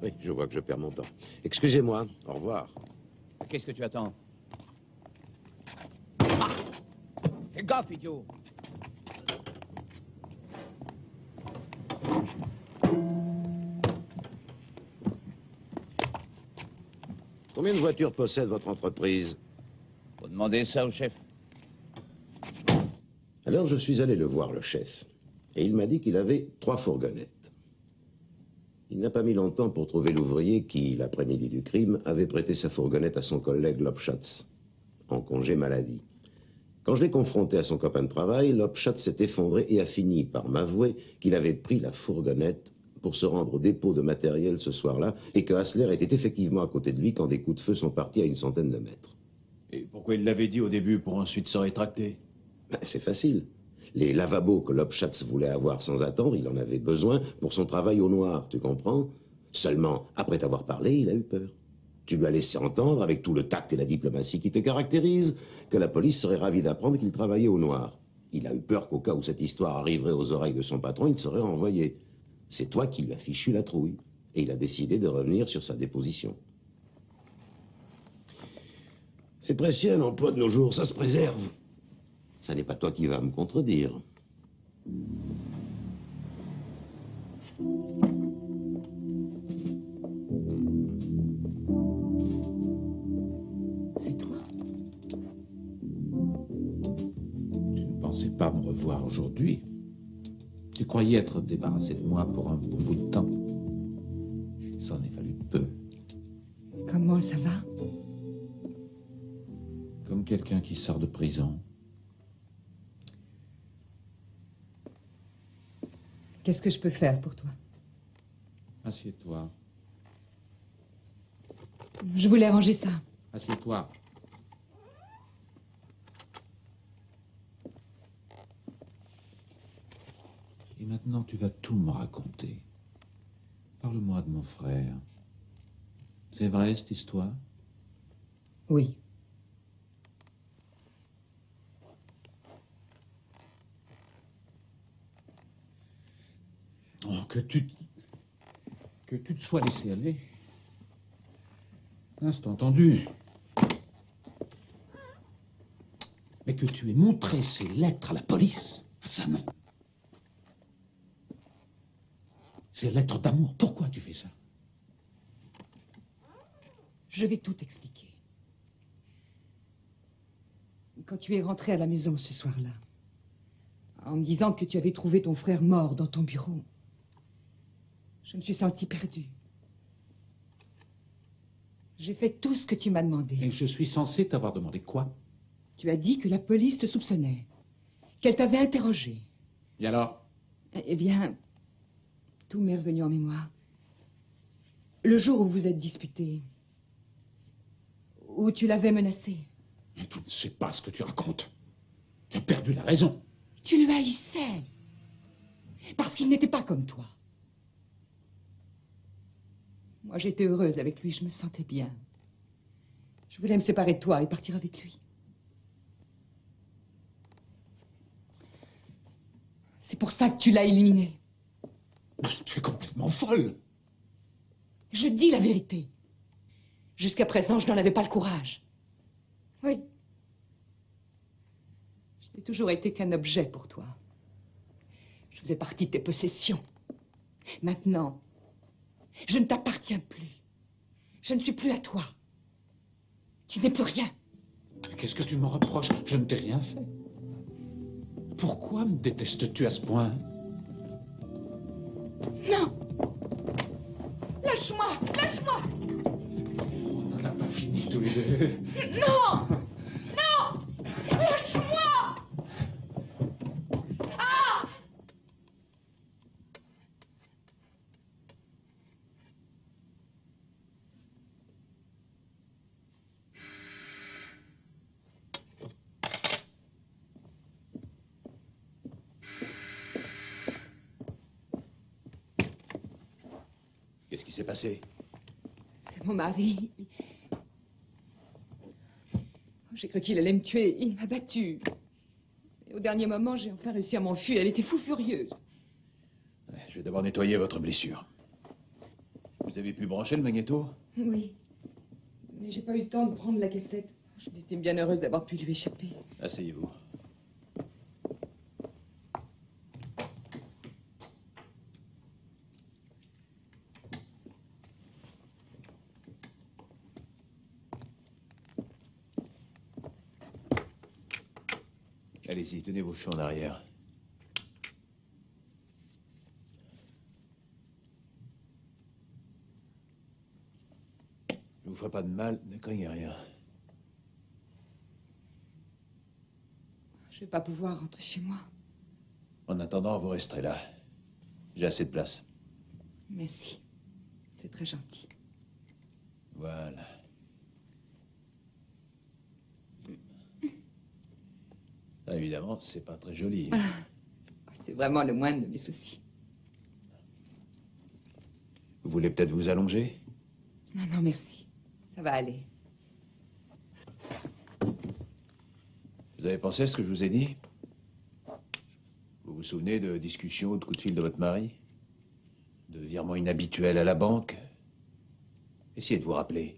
Oui, je vois que je perds mon temps. Excusez-moi, au revoir. Qu'est-ce que tu attends? Ah! Fais gaffe, idiot! Combien de voitures possède votre entreprise? Faut demander ça au chef. Alors je suis allé le voir, le chef, et il m'a dit qu'il avait 3 fourgonnettes. Il n'a pas mis longtemps pour trouver l'ouvrier qui, l'après-midi du crime, avait prêté sa fourgonnette à son collègue Lobschatz, en congé maladie. Quand je l'ai confronté à son copain de travail, Lobschatz s'est effondré et a fini par m'avouer qu'il avait pris la fourgonnette pour se rendre au dépôt de matériel ce soir-là et que Hassler était effectivement à côté de lui quand des coups de feu sont partis à une centaine de mètres. Et pourquoi il l'avait dit au début pour ensuite se rétracter? Ben, c'est facile. Les lavabos que Lobschatz voulait avoir sans attendre, il en avait besoin pour son travail au noir, tu comprends? Seulement, après t'avoir parlé, il a eu peur. Tu lui as laissé entendre, avec tout le tact et la diplomatie qui te caractérisent, que la police serait ravie d'apprendre qu'il travaillait au noir. Il a eu peur qu'au cas où cette histoire arriverait aux oreilles de son patron, il serait renvoyé. C'est toi qui lui as fichu la trouille. Et il a décidé de revenir sur sa déposition. C'est précieux un emploi de nos jours, ça se préserve. Ça n'est pas toi qui vas me contredire. C'est toi? Tu ne pensais pas me revoir aujourd'hui. Tu croyais être débarrassé de moi pour un bon bout de temps. Ça en est fallu peu. Comment ça va? Comme quelqu'un qui sort de prison. Qu'est-ce que je peux faire pour toi? Assieds-toi. Je voulais arranger ça. Assieds-toi. Et maintenant, tu vas tout me raconter. Parle-moi de mon frère. C'est vrai, cette histoire? Oui. Oh, que tu te sois laissé aller. Hein, c'est entendu. Mais que tu aies montré ces lettres à la police, à sa main. Ces lettres d'amour, pourquoi tu fais ça? Je vais tout expliquer. Quand tu es rentré à la maison ce soir-là, en me disant que tu avais trouvé ton frère mort dans ton bureau, je me suis sentie perdue. J'ai fait tout ce que tu m'as demandé. Et je suis censé t'avoir demandé quoi? Tu as dit que la police te soupçonnait, qu'elle t'avait interrogé. Et alors? Eh bien, tout m'est revenu en mémoire. Le jour où vous êtes disputés, où tu l'avais menacé. Mais tu ne sais pas ce que tu racontes. Tu as perdu la raison. Tu le haïssais, parce qu'il n'était pas comme toi. Moi, j'étais heureuse avec lui, je me sentais bien. Je voulais me séparer de toi et partir avec lui. C'est pour ça que tu l'as éliminé. Tu es complètement folle. Je dis la vérité. Jusqu'à présent, je n'en avais pas le courage. Oui. Je n'ai toujours été qu'un objet pour toi. Je faisais partie de tes possessions. Maintenant, je ne t'appartiens plus. Je ne suis plus à toi. Tu n'es plus rien. Qu'est-ce que tu me reproches? Je ne t'ai rien fait. Pourquoi me détestes-tu à ce point? Non! Lâche-moi! Lâche-moi! On n'en a pas fini tous les deux. Non! Non! Lâche-moi! Ah! Qu'est-ce qui s'est passé? C'est mon mari. J'ai cru qu'il allait me tuer. Il m'a battue. Et au dernier moment, j'ai enfin réussi à m'enfuir. Elle était fou furieuse. Je vais d'abord nettoyer votre blessure. Vous avez pu brancher le magnéto? Oui. Mais j'ai pas eu le temps de prendre la cassette. Je m'estime bien heureuse d'avoir pu lui échapper. Asseyez-vous. Allez-y, tenez vos cheveux en arrière. Je vous ferai pas de mal, ne craignez rien. Je vais pas pouvoir rentrer chez moi. En attendant, vous resterez là. J'ai assez de place. Merci. C'est très gentil. Voilà. Ah, évidemment, c'est pas très joli. C'est vraiment le moindre de mes soucis. Vous voulez peut-être vous allonger? Non, non, merci. Ça va aller. Vous avez pensé à ce que je vous ai dit? Vous vous souvenez de discussions ou de coups de fil de votre mari? De virements inhabituels à la banque? Essayez de vous rappeler.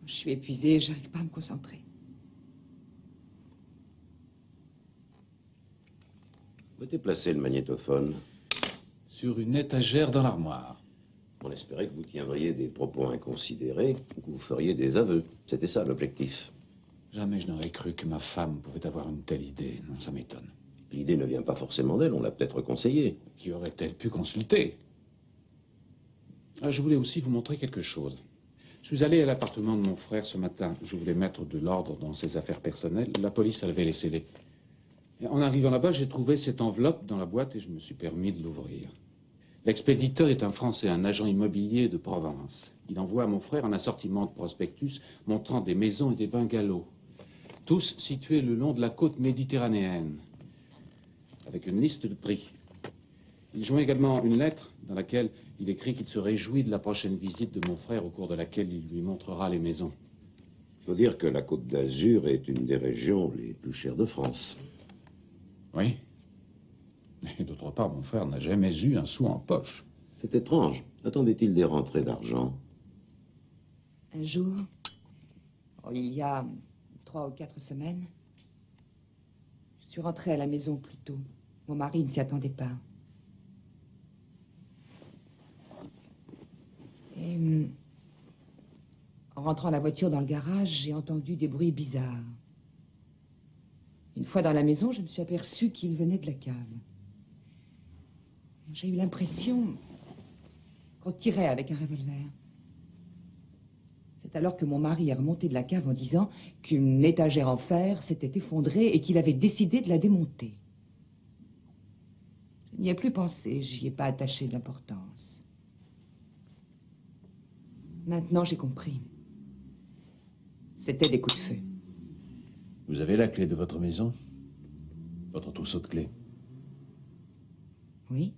Je suis épuisée, j'arrive pas à me concentrer. Où était placé le magnétophone? Sur une étagère dans l'armoire. On espérait que vous tiendriez des propos inconsidérés, ou que vous feriez des aveux. C'était ça l'objectif. Jamais je n'aurais cru que ma femme pouvait avoir une telle idée. Non, ça m'étonne. L'idée ne vient pas forcément d'elle, on l'a peut-être conseillée. Qui aurait-elle pu consulter? Je voulais aussi vous montrer quelque chose. Je suis allé à l'appartement de mon frère ce matin. Je voulais mettre de l'ordre dans ses affaires personnelles. La police avait les scellés. Et en arrivant là-bas, j'ai trouvé cette enveloppe dans la boîte et je me suis permis de l'ouvrir. L'expéditeur est un Français, un agent immobilier de Provence. Il envoie à mon frère un assortiment de prospectus montrant des maisons et des bungalows, tous situés le long de la côte méditerranéenne, avec une liste de prix. Il joint également une lettre dans laquelle il écrit qu'il se réjouit de la prochaine visite de mon frère au cours de laquelle il lui montrera les maisons. Il faut dire que la Côte d'Azur est une des régions les plus chères de France. Oui. Et d'autre part, mon frère n'a jamais eu un sou en poche. C'est étrange. Attendait-il des rentrées d'argent? Un jour, il y a 3 ou 4 semaines, je suis rentrée à la maison plus tôt. Mon mari ne s'y attendait pas. Et en rentrant la voiture dans le garage, j'ai entendu des bruits bizarres. Une fois dans la maison, je me suis aperçue qu'il venait de la cave. J'ai eu l'impression qu'on tirait avec un revolver. C'est alors que mon mari est remonté de la cave en disant qu'une étagère en fer s'était effondrée et qu'il avait décidé de la démonter. Je n'y ai plus pensé, j'y ai pas attaché d'importance. Maintenant, j'ai compris. C'était des coups de feu. Vous avez la clé de votre maison? Votre trousseau de clés? Oui.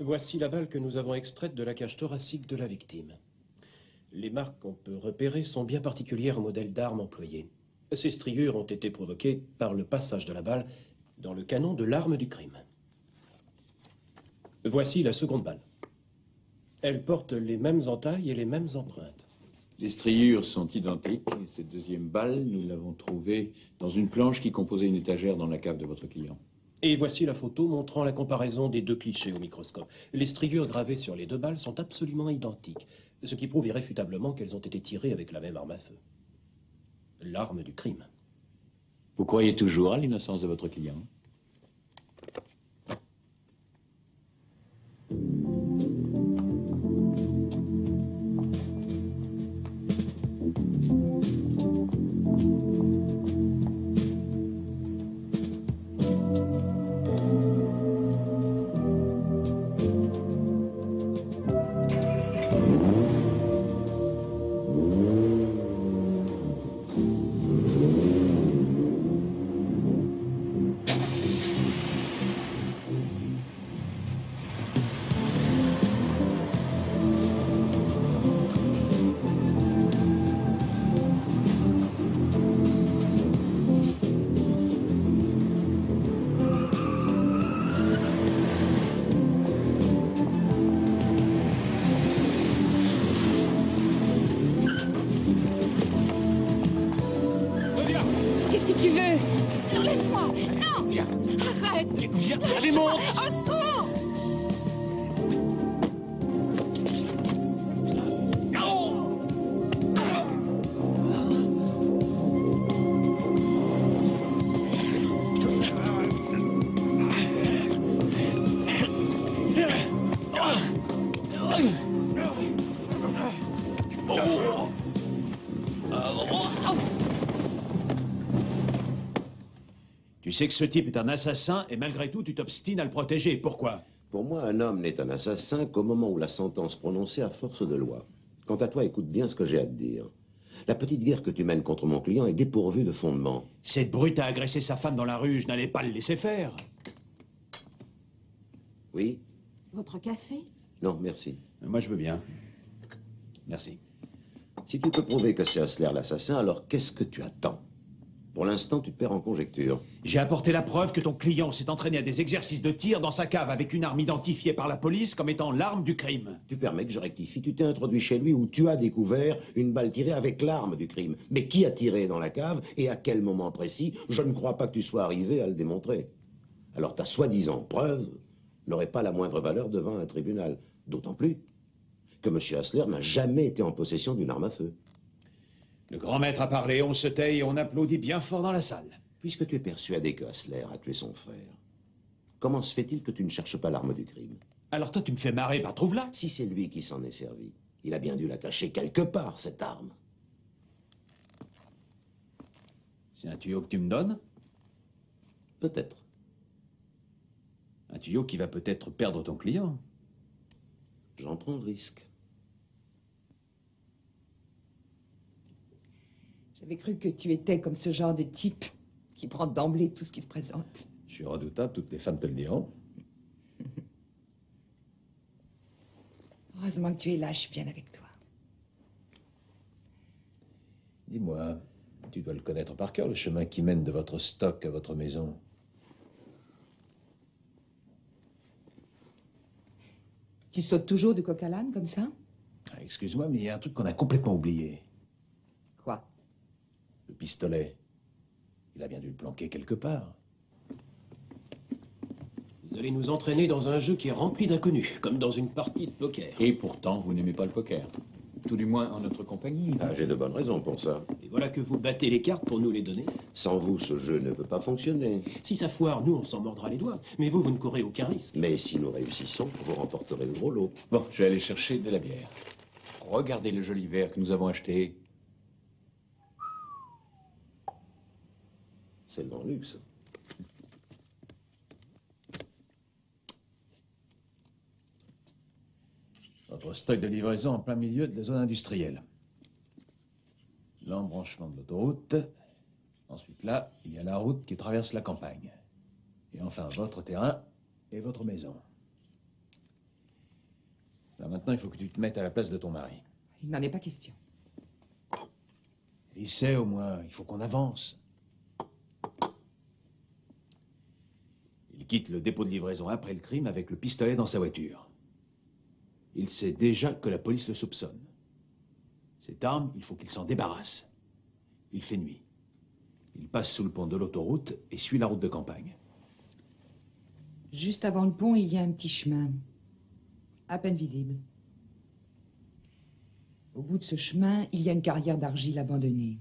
Voici la balle que nous avons extraite de la cage thoracique de la victime. Les marques qu'on peut repérer sont bien particulières au modèle d'arme employé. Ces striures ont été provoquées par le passage de la balle dans le canon de l'arme du crime. Voici la seconde balle. Elle porte les mêmes entailles et les mêmes empreintes. Les striures sont identiques. Et cette deuxième balle, nous l'avons trouvée dans une planche qui composait une étagère dans la cave de votre client. Et voici la photo montrant la comparaison des deux clichés au microscope. Les striures gravées sur les deux balles sont absolument identiques, ce qui prouve irréfutablement qu'elles ont été tirées avec la même arme à feu. L'arme du crime. Vous croyez toujours à l'innocence de votre client? Qu'est-ce que tu veux? Non, laisse-moi. Non. Viens. Arrête. Viens. Allez, monte. Au secours. Tu sais que ce type est un assassin et malgré tout, tu t'obstines à le protéger. Pourquoi? Pour moi, un homme n'est un assassin qu'au moment où la sentence prononcée à force de loi. Quant à toi, écoute bien ce que j'ai à te dire. La petite guerre que tu mènes contre mon client est dépourvue de fondement. Cette brute a agressé sa femme dans la rue, je n'allais pas le laisser faire. Oui? Votre café? Non, merci. Moi, je veux bien. Merci. Si tu peux prouver que c'est Hassler l'assassin, alors qu'est-ce que tu attends? Pour l'instant, tu te perds en conjecture. J'ai apporté la preuve que ton client s'est entraîné à des exercices de tir dans sa cave avec une arme identifiée par la police comme étant l'arme du crime. Tu permets que je rectifie. Tu t'es introduit chez lui où tu as découvert une balle tirée avec l'arme du crime. Mais qui a tiré dans la cave et à quel moment précis? Je ne crois pas que tu sois arrivé à le démontrer. Alors ta soi-disant preuve n'aurait pas la moindre valeur devant un tribunal. D'autant plus que M. Hassler n'a jamais été en possession d'une arme à feu. Le grand maître a parlé, on se tait et on applaudit bien fort dans la salle. Puisque tu es persuadé que Hassler a tué son frère, comment se fait-il que tu ne cherches pas l'arme du crime? Alors toi, tu me fais marrer, bah trouve-la. Si c'est lui qui s'en est servi, il a bien dû la cacher quelque part, cette arme. C'est un tuyau que tu me donnes? Peut-être. Un tuyau qui va peut-être perdre ton client. J'en prends le risque. J'avais cru que tu étais comme ce genre de type qui prend d'emblée tout ce qui se présente. Je suis redoutable, toutes les femmes te le diront. Heureusement que tu es là, je suis bien avec toi. Dis-moi, tu dois le connaître par cœur, le chemin qui mène de votre stock à votre maison. Tu sautes toujours du coq à l'âne comme ça? Ah, excuse-moi, mais il y a un truc qu'on a complètement oublié. Quoi? Le pistolet. Il a bien dû le planquer quelque part. Vous allez nous entraîner dans un jeu qui est rempli d'inconnus, comme dans une partie de poker. Et pourtant, vous n'aimez pas le poker. Tout du moins en notre compagnie. Ah, j'ai de bonnes raisons pour ça. Et voilà que vous battez les cartes pour nous les donner. Sans vous, ce jeu ne peut pas fonctionner. Si ça foire, nous, on s'en mordra les doigts. Mais vous, vous ne courez aucun risque. Mais si nous réussissons, vous remporterez le gros lot. Bon, je vais aller chercher de la bière. Regardez le joli verre que nous avons acheté. C'est le grand luxe. Votre stock de livraison en plein milieu de la zone industrielle. L'embranchement de l'autoroute. Ensuite, là, il y a la route qui traverse la campagne. Et enfin, votre terrain et votre maison. Là, maintenant, il faut que tu te mettes à la place de ton mari. Il n'en est pas question. Il sait, au moins, il faut qu'on avance. Il quitte le dépôt de livraison après le crime avec le pistolet dans sa voiture. Il sait déjà que la police le soupçonne. Cette arme, il faut qu'il s'en débarrasse. Il fait nuit. Il passe sous le pont de l'autoroute et suit la route de campagne. Juste avant le pont, il y a un petit chemin, à peine visible. Au bout de ce chemin, il y a une carrière d'argile abandonnée.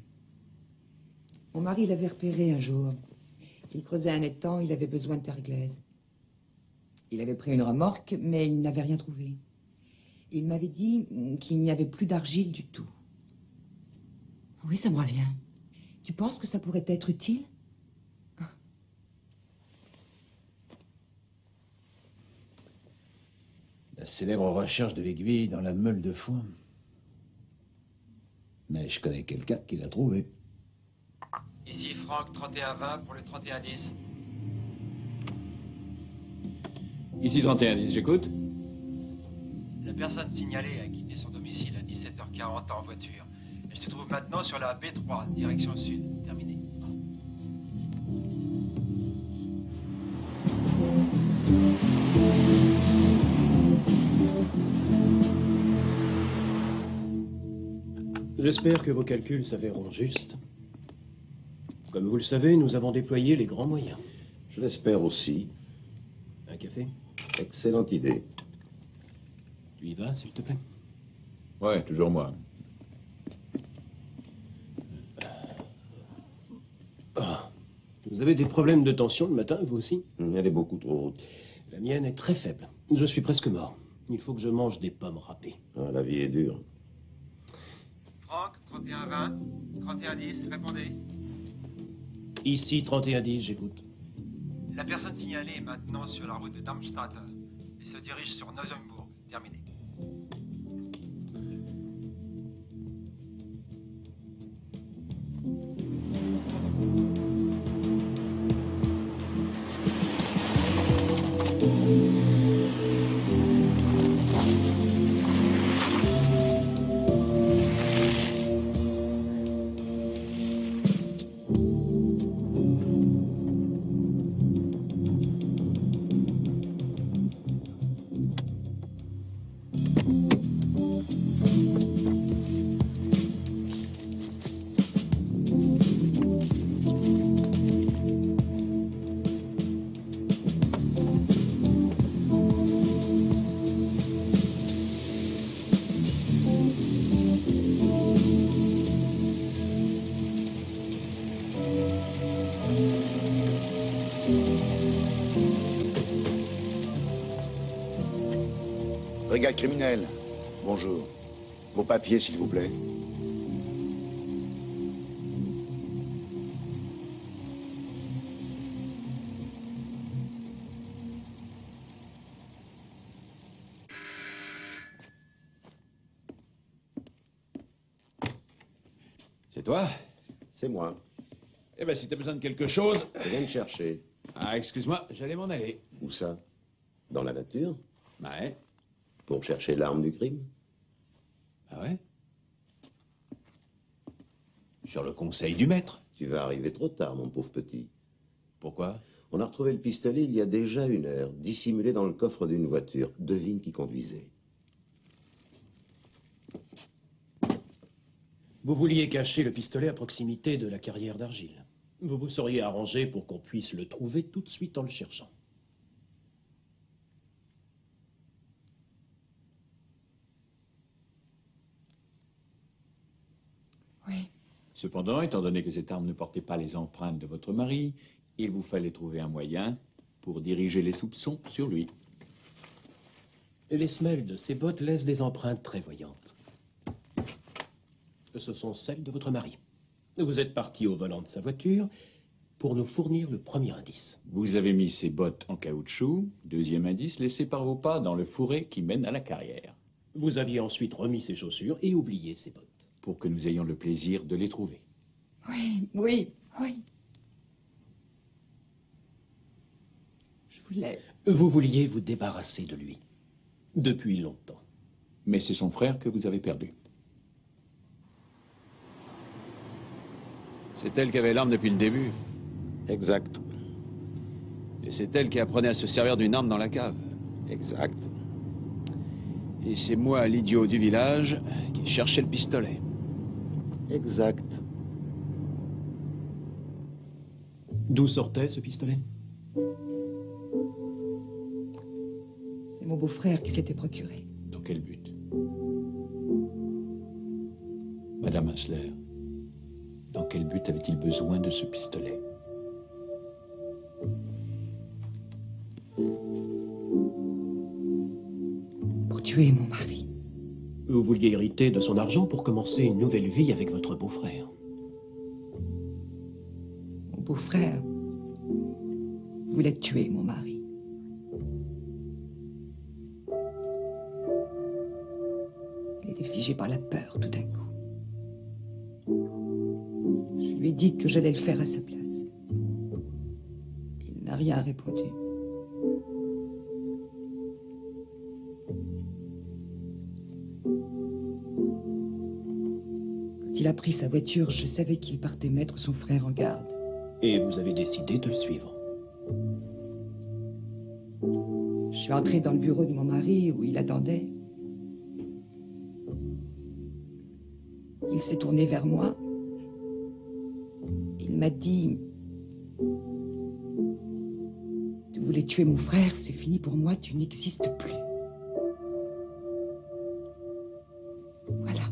Mon mari l'avait repéré un jour. Il creusait un étang, il avait besoin de terre glaise. Il avait pris une remorque, mais il n'avait rien trouvé. Il m'avait dit qu'il n'y avait plus d'argile du tout. Oui, ça me revient. Tu penses que ça pourrait être utile? La célèbre recherche de l'aiguille dans la meule de foin. Mais je connais quelqu'un qui l'a trouvé. Ici Franck, 3120 pour le 3110. Ici 3110, j'écoute. La personne signalée a quitté son domicile à 17h40 en voiture. Elle se trouve maintenant sur la B3, direction sud. Terminé. J'espère que vos calculs s'avéreront justes. Comme vous le savez, nous avons déployé les grands moyens. Je l'espère aussi. Un café? Excellente idée. Tu y vas, s'il te plaît? Ouais, toujours moi. Vous avez des problèmes de tension le matin, vous aussi? Elle est beaucoup trop haute. La mienne est très faible. Je suis presque mort. Il faut que je mange des pommes râpées. Ah, la vie est dure. Franck, 3120, 3110, répondez. Ici, 3110, j'écoute. La personne signalée est maintenant sur la route de Darmstadt et se dirige sur Neuenburg. Terminé. Brigade criminelle. Bonjour. Vos papiers, s'il vous plaît. C'est toi? C'est moi. Eh ben, si t'as besoin de quelque chose... Je viens de chercher. Ah, excuse-moi, j'allais m'en aller. Où ça? Dans la nature? Ouais. Pour chercher l'arme du crime? Ah ouais? Sur le conseil du maître. Tu vas arriver trop tard, mon pauvre petit. Pourquoi? On a retrouvé le pistolet il y a déjà 1 heure, dissimulé dans le coffre d'une voiture. Devine qui conduisait. Vous vouliez cacher le pistolet à proximité de la carrière d'argile. Vous vous seriez arrangé pour qu'on puisse le trouver tout de suite en le cherchant. Oui. Cependant, étant donné que cette arme ne portait pas les empreintes de votre mari, il vous fallait trouver un moyen pour diriger les soupçons sur lui. Les semelles de ces bottes laissent des empreintes très voyantes. Ce sont celles de votre mari. Vous êtes parti au volant de sa voiture pour nous fournir le premier indice. Vous avez mis ces bottes en caoutchouc, deuxième indice, laissé par vos pas dans le fourré qui mène à la carrière. Vous aviez ensuite remis ses chaussures et oublié ses bottes. Pour que nous ayons le plaisir de les trouver. Oui, oui, oui. Je voulais... Vous vouliez vous débarrasser de lui. Depuis longtemps. Mais c'est son frère que vous avez perdu. C'est elle qui avait l'arme depuis le début. Exact. Et c'est elle qui apprenait à se servir d'une arme dans la cave. Exact. Et c'est moi, l'idiot du village, qui cherchais le pistolet. Exact. D'où sortait ce pistolet? C'est mon beau-frère qui s'était procuré. Dans quel but? Madame Hassler, dans quel but avait-il besoin de ce pistolet? Pour tuer mon mari. Vous vouliez hériter de son argent pour commencer une nouvelle vie avec votre beau-frère. Mon beau-frère voulait tuer mon mari. Il était figé par la peur tout d'un coup. Je lui ai dit que j'allais le faire à sa place. Il n'a rien répondu. Quand il a pris sa voiture, je savais qu'il partait mettre son frère en garde. Et vous avez décidé de le suivre. Je suis entrée dans le bureau de mon mari où il attendait. Il s'est tourné vers moi. Il m'a dit: tu voulais tuer mon frère, c'est fini pour moi, tu n'existes plus. Voilà.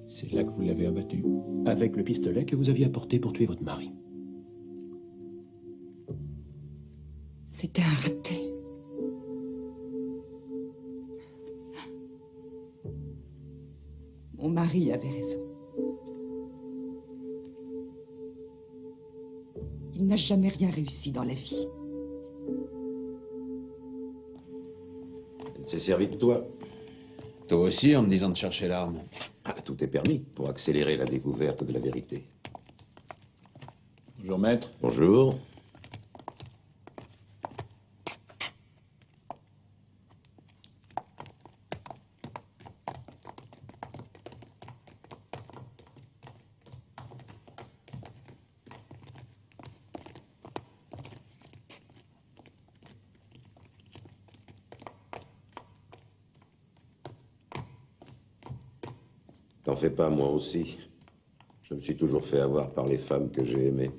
C'est là que vous l'avez abattu. Avec le pistolet que vous aviez apporté pour tuer votre mari. C'était un raté. Mon mari avait raison. Il n'a jamais rien réussi dans la vie. Elle s'est servie de toi. Toi aussi, en me disant de chercher l'arme. Ah, tout est permis pour accélérer la découverte de la vérité. Bonjour, maître. Bonjour. T'en fais pas, moi aussi. Je me suis toujours fait avoir par les femmes que j'ai aimées.